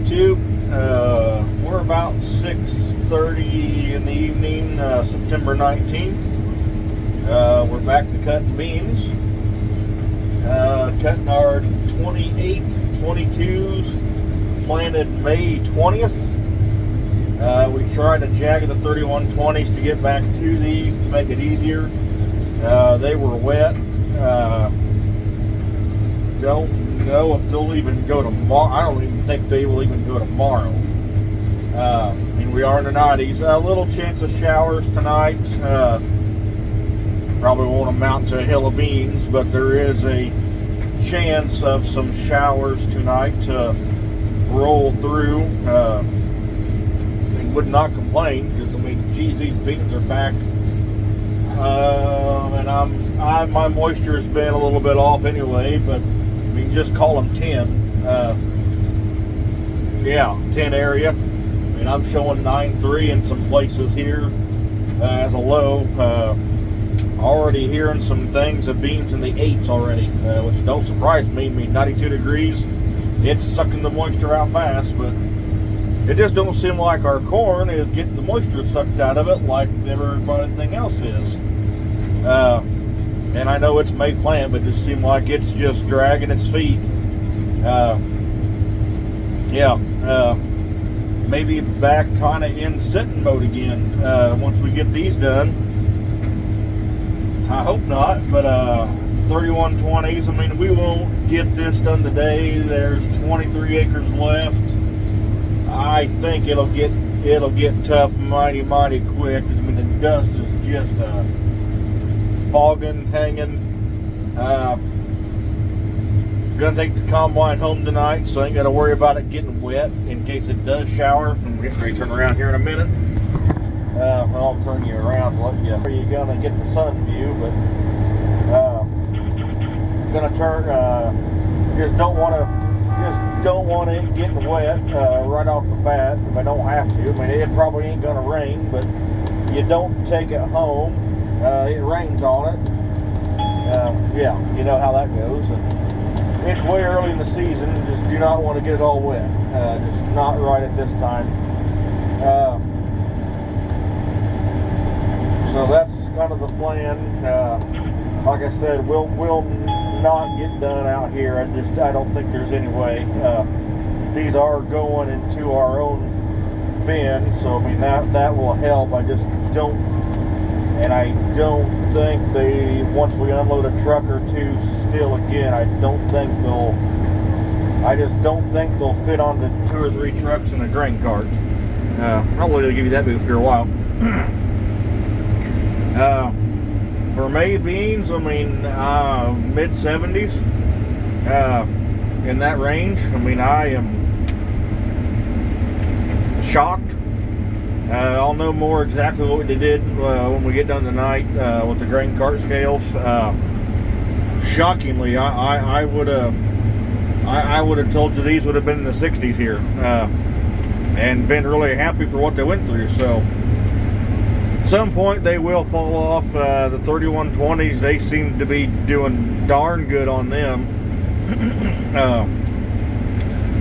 YouTube. We're about 6:30 in the evening, September 19th. We're back to cutting beans. Cutting our 28, 22s, planted May 20th. We tried to jag the 3120s to get back to these to make it easier. They were wet. Don't know if they'll even go tomorrow. I don't even think they will even go tomorrow. We are in the 90s. A little chance of showers tonight. Probably won't amount to a hill of beans, but there is a chance of some showers tonight to roll through. I would not complain because geez, these beans are back. And my moisture has been a little bit off anyway, but just call them 10. 10 area. I'm showing 9.3 in some places here as a low. Already hearing some things of beans in the 8s already, which don't surprise me. 92 degrees, it's sucking the moisture out fast, but it just don't seem like our corn is getting the moisture sucked out of it like everything else is. And I know it's May plant, but it just seems like it's just dragging its feet. Maybe back kind of in sitting mode again once we get these done. I hope not, but 3120s, we won't get this done today. There's 23 acres left. I think it'll get tough mighty quick. The dust is just fogging, hanging. Gonna take the combine home tonight, so I ain't gotta worry about it getting wet in case it does shower. I'm getting ready to turn around here in a minute. I'll turn you around and let you. You're gonna get the sun view, but gonna turn. Just don't want it getting wet right off the bat. If I don't have to. It probably ain't gonna rain, but you don't take it home. It rains on it. You know how that goes. And it's way early in the season. Just do not want to get it all wet. Just not right at this time. So that's kind of the plan. Like I said, we'll not get done out here. I don't think there's any way. These are going into our own bin, so that will help. I just don't, and I don't think once we unload a truck or two still again, I just don't think they'll fit on the 2 or 3 trucks in a grain cart. Probably gonna give you that move for a while. For May beans, mid-70s, in that range. I am shocked. I'll know more exactly what we did when we get done tonight with the grain cart scales. Shockingly, I would have told you these would have been in the 60s here, and been really happy for what they went through. So at some point they will fall off. The 3120s, they seem to be doing darn good on them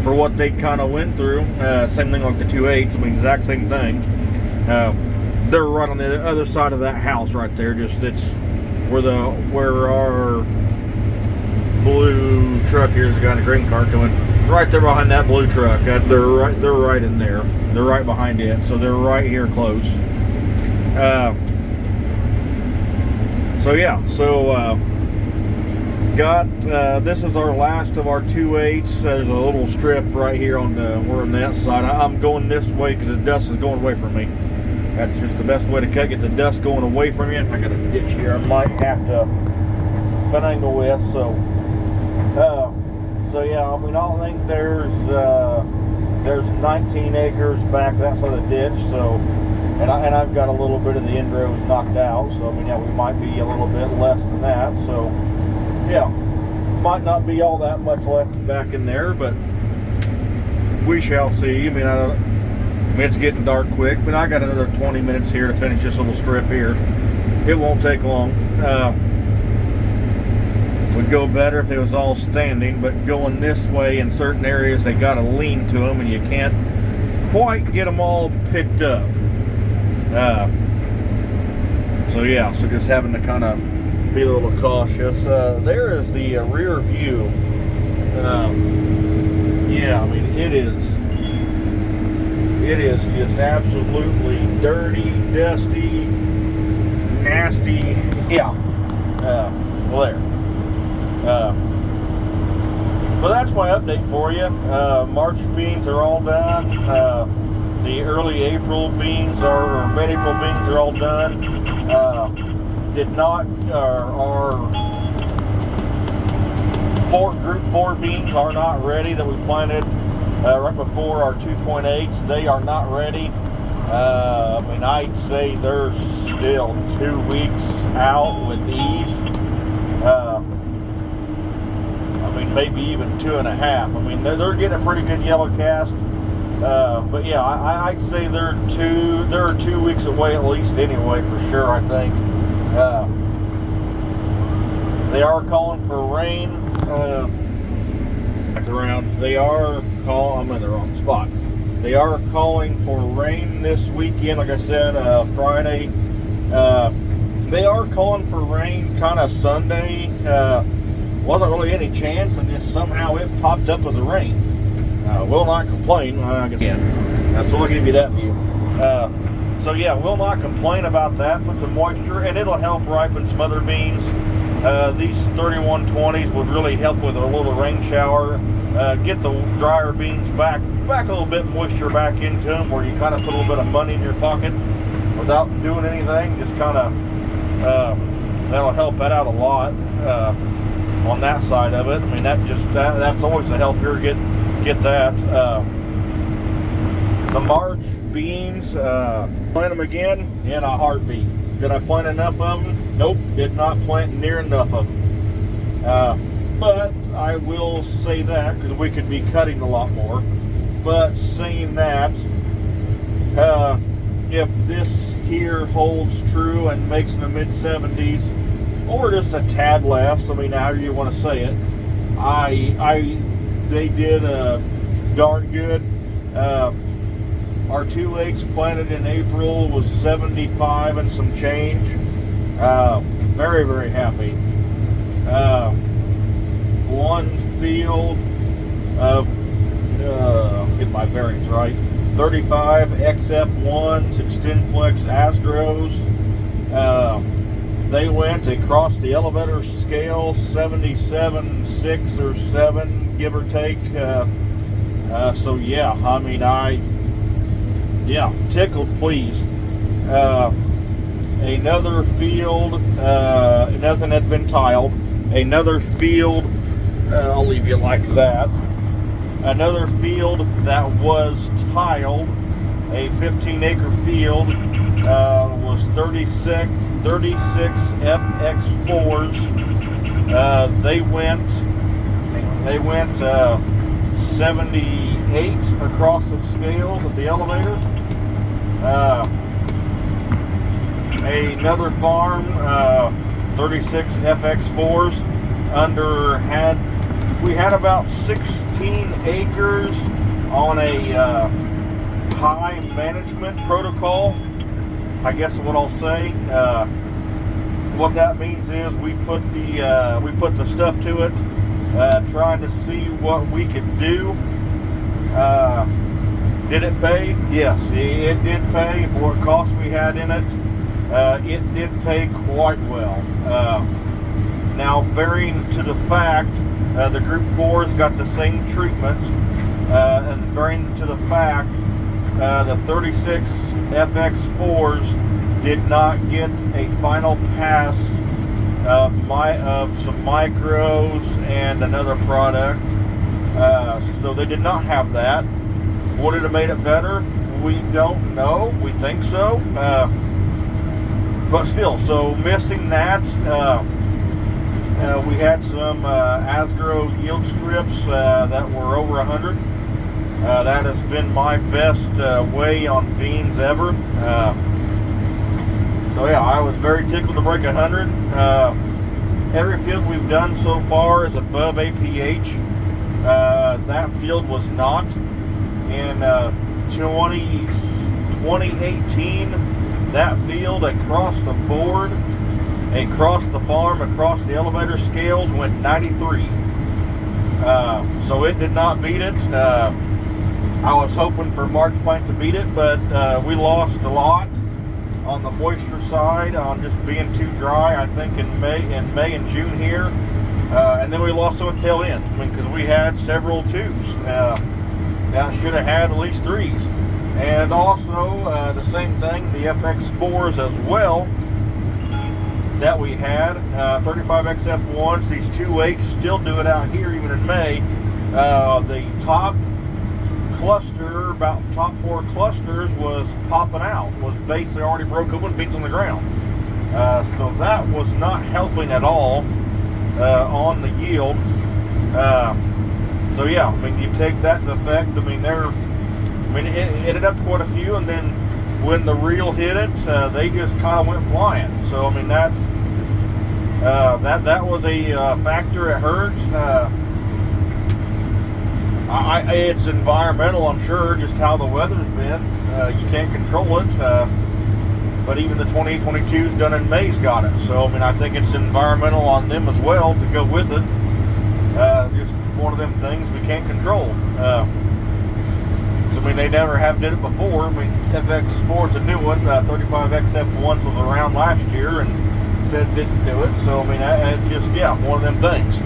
for what they kind of went through. Same thing like the 28s. Exact same thing. They're right on the other side of that house right there. Just it's where our blue truck here is got a grain cart going right there behind that blue truck. They're right in there. They're right behind it, so they're right here close. This is our last of our 2/8s. There's a little strip right here we're on that side. I'm going this way because the dust is going away from me. That's just the best way to get the dust going away from you. I got a ditch here I might have to finagle with. I don't think there's 19 acres back that side of the ditch. So, and I've got a little bit of the end rows knocked out. So we might be a little bit less than that. So might not be all that much left back in there, but we shall see. It's getting dark quick, but I got another 20 minutes here to finish this little strip here. It won't take long. Would go better if it was all standing, but going this way in certain areas, they got to lean to them, and you can't quite get them all picked up. So yeah, so just having to kind of be a little cautious. There is the rear view. Yeah, I mean, it is just absolutely dirty, dusty, nasty. Yeah. Well, there. But that's my update for you. March beans are all done. The early April beans or mid-April beans are all done. Our Group 4 beans are not ready that we planted right before our 2.8s. They are not ready. I mean, I'd say they're still 2 weeks out with ease. I mean, maybe even 2.5. I mean, they're getting a pretty good yellow cast. But yeah, I'd say they're 2 weeks away at least anyway, for sure, I think. They are calling for rain. Back around. They are I'm in the wrong spot. They are calling for rain this weekend, like I said, Friday. They are calling for rain kind of Sunday. Wasn't really any chance, and just somehow it popped up as a rain. Will not complain. I guess so we'll give you that view. So yeah, will not complain about that. Put some moisture, and it'll help ripen some other beans. These 3120s would really help with a little rain shower. Get the drier beans back a little bit moisture back into them, where you kind of put a little bit of money in your pocket without doing anything. Just kind of that'll help that out a lot on that side of it. I mean, that's always a help here. Get that. The March beans, plant them again in a heartbeat. Did I plant enough of them? Nope, did not plant near enough of them. But I will say that, because we could be cutting a lot more. But saying that, if this here holds true and makes in the mid-70s, or just a tad less, I mean, however you want to say it, they did darn good. Our 2 eggs planted in April was 75 and some change. Very, very happy. One field of, get my bearings right, 35 XF1s, Extendplex Astros. They went across the elevator scale 77.6 or 7, give or take. So yeah, I mean, tickled pleased. Another field, nothing had been tiled. Another field, I'll leave you like that. Another field that was tiled, a 15-acre field, was 36 FX4s. They went 78 across the scales at the elevator. Another farm, 36 FX4s we had about 16 acres on a high management protocol, I guess is what I'll say. What that means is we put the stuff to it, trying to see what we could do. Did it pay? Yes, it did pay for what cost we had in it. It did pay quite well. Now, bearing to the fact the Group 4's got the same treatment, and bearing to the fact the 36 FX4s did not get a final pass of some micros and another product, so they did not have that. Would it have made it better? We don't know. We think so, but still. So missing that, we had some Asgrow yield strips that were over 100. That has been my best weigh on beans ever. So yeah, I was very tickled to break 100. Every field we've done so far is above APH. That field was not. In 2018, that field across the board, across the farm, across the elevator scales, went 93. So it did not beat it. I was hoping for March plant to beat it, but we lost a lot on the moisture side, on just being too dry, I think in May and June here. And then we lost some at tail end, because we had several twos. That should have had at least threes. And also, the same thing, the FX4s as well, that we had, 35XF1s, these 2.8s still do it out here even in May. The top cluster, about top 4 clusters, was popping out, was basically already broke open, beans on the ground. So that was not helping at all on the yield. So yeah, I mean, you take that into effect, I mean, it ended up quite a few, and then when the reel hit it, they just kind of went flying. So I mean, that was a factor. It hurt. It's environmental, I'm sure, just how the weather's been. You can't control it. But even the 2022s done in May's got it. So I mean, I think it's environmental on them as well to go with it. Just one of them things we can't control. So, I mean, they never have did it before. I mean, FX4 is a new one. 35XF1 was around last year and said didn't do it. So I mean, it's just, yeah, one of them things.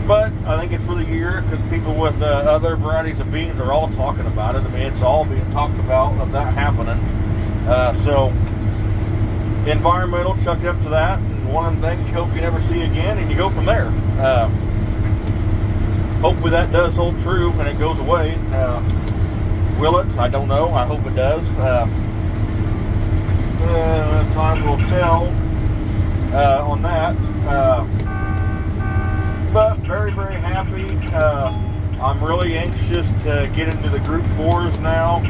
But I think it's for the year, because people with other varieties of beans are all talking about it. I mean, it's all being talked about of that happening. So environmental, chuck it up to that, and one of them things you hope you never see again, and you go from there. Hopefully that does hold true and it goes away. Will it? I don't know. I hope it does. Time will tell on that. But very, very happy. I'm really anxious to get into the Group 4s now.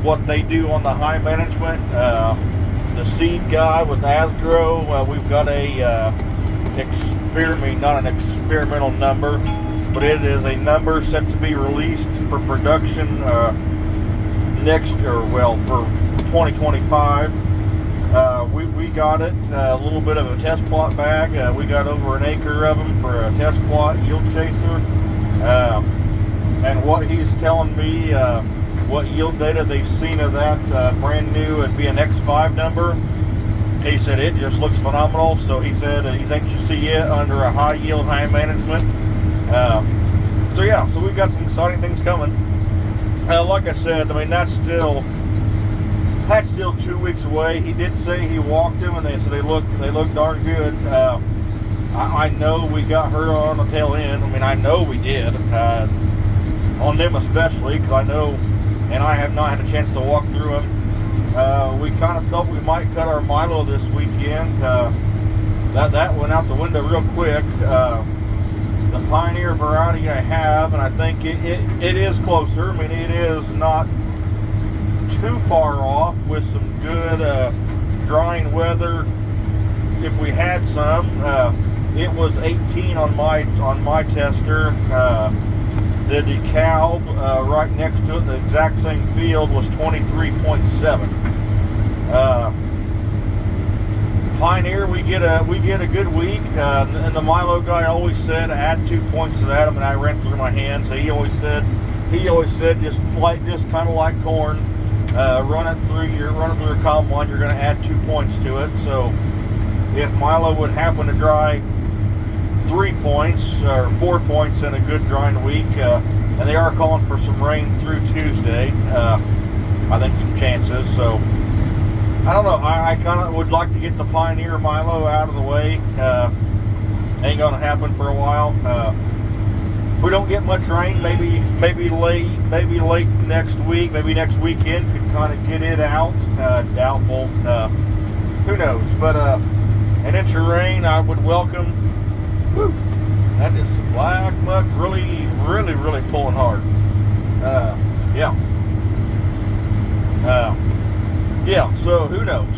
What they do on the high management. The seed guy with Asgrow, we've got a not an experimental number, but it is a number set to be released for production for 2025. We got it, a little bit of a test plot bag. We got over an acre of them for a test plot yield chaser. And what he's telling me, what yield data they've seen of that brand new, it'd be an X5 number. He said it just looks phenomenal. So he said he's anxious to see it under a high yield, high management. So yeah, so we've got some exciting things coming. Like I said, I mean, that's still 2 weeks away. He did say he walked them, and they said they look darn good. I know we got hurt on the tail end. I mean, I know we did, on them especially, because I know, and I have not had a chance to walk through them. We kind of thought we might cut our Milo this weekend. That went out the window real quick. The Pioneer variety I have, and I think it is closer. I mean, it is not too far off with some good drying weather. If we had some, it was 18 on my tester. The DeKalb right next to it, the exact same field, was 23.7. Pioneer, we get a good week, and the Milo guy always said add 2 points to that. I mean, I ran through my hands. So he always said just kind of like corn. Run it through a combine, you're going to add 2 points to it. So if Milo would happen to dry 3 points or 4 points in a good drying week, and they are calling for some rain through Tuesday, I think some chances. So I don't know. I kind of would like to get the Pioneer Milo out of the way. Ain't going to happen for a while. If we don't get much rain, maybe late next week, maybe next weekend, could kind of get it out. Doubtful. Who knows? But an inch of rain I would welcome. Woo. That is black muck, really pulling hard. Yeah. Yeah. So who knows?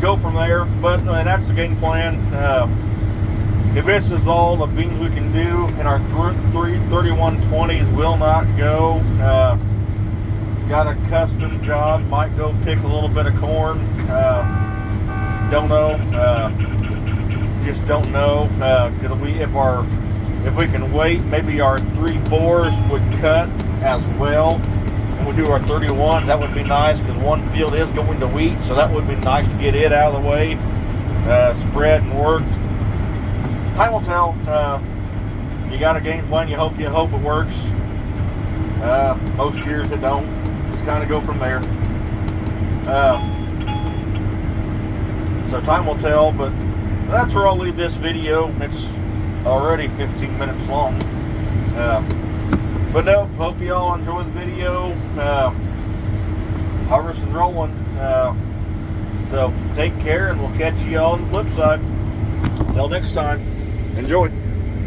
go from there. But and that's the game plan. If this is all the beans we can do, and our 3120s will not go, got a custom job, might go pick a little bit of corn. Don't know. Just don't know. Because if we can wait, maybe our 3.4s would cut as well. And we do our 31s, that would be nice because one field is going to wheat, so that would be nice to get it out of the way, spread and work. Time will tell. You got a game plan, you hope it works. Most years it don't. Just kind of go from there. So time will tell, but that's where I'll leave this video. It's already 15 minutes long. But no, hope you all enjoy the video. Harvest is rolling. So take care, and we'll catch you all on the flip side. Until next time, enjoy.